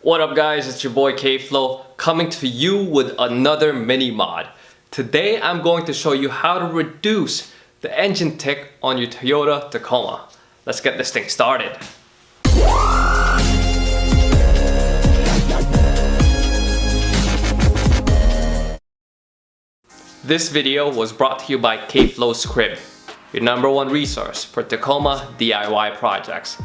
What up guys, it's your boy K-Flow coming to you with another mini mod. Today I'm going to show you how to reduce the engine tick on your Toyota Tacoma. Let's get this thing started. This video was brought to you by K-Flow's Crib, your #1 resource for Tacoma DIY projects.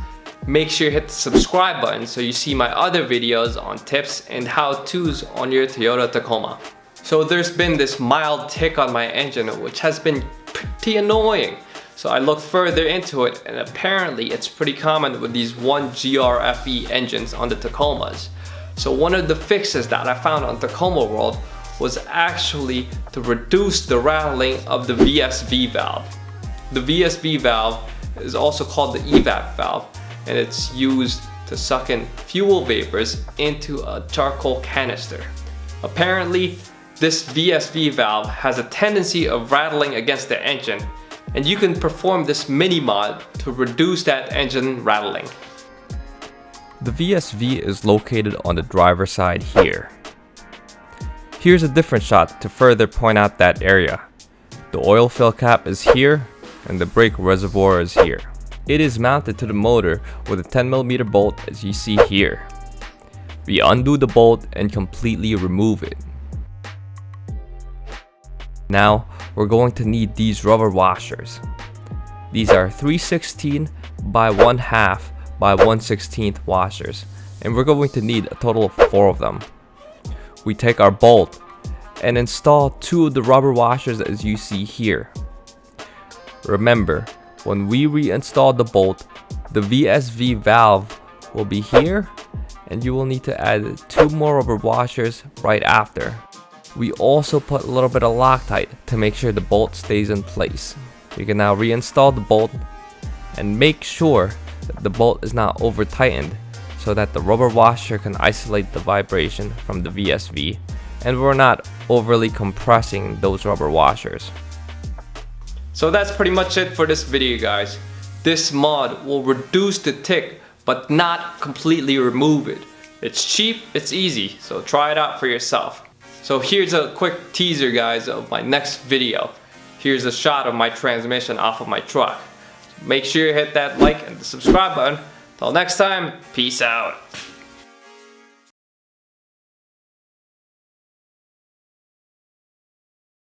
Make sure you hit the subscribe button so you see my other videos on tips and how-tos on your Toyota Tacoma. So there's been this mild tick on my engine which has been pretty annoying. So I looked further into it and apparently it's pretty common with these 1GRFE engines on the Tacomas. So one of the fixes that I found on Tacoma World was actually to reduce the rattling of the VSV valve. The VSV valve is also called the evap valve, and it's used to suck in fuel vapors into a charcoal canister. Apparently, this VSV valve has a tendency of rattling against the engine, and you can perform this mini mod to reduce that engine rattling. The VSV is located on the driver's side here. Here's a different shot to further point out that area. The oil fill cap is here, and the brake reservoir is here. It is mounted to the motor with a 10mm bolt as you see here. We undo the bolt and completely remove it. Now we're going to need these rubber washers. These are 3/16 by 1/2 by 1/16 washers, and we're going to need a total of 4 of them. We take our bolt and install 2 of the rubber washers as you see here. Remember, when we reinstall the bolt, the VSV valve will be here, and you will need to add 2 more rubber washers right after. We also put a little bit of Loctite to make sure the bolt stays in place. You can now reinstall the bolt and make sure that the bolt is not over tightened so that the rubber washer can isolate the vibration from the VSV, and we're not overly compressing those rubber washers. So that's pretty much it for this video guys. This mod will reduce the tick but not completely remove it. It's cheap, it's easy, so try it out for yourself. So here's a quick teaser guys of my next video. Here's a shot of my transmission off of my truck. Make sure you hit that like and the subscribe button. Till next time, peace out.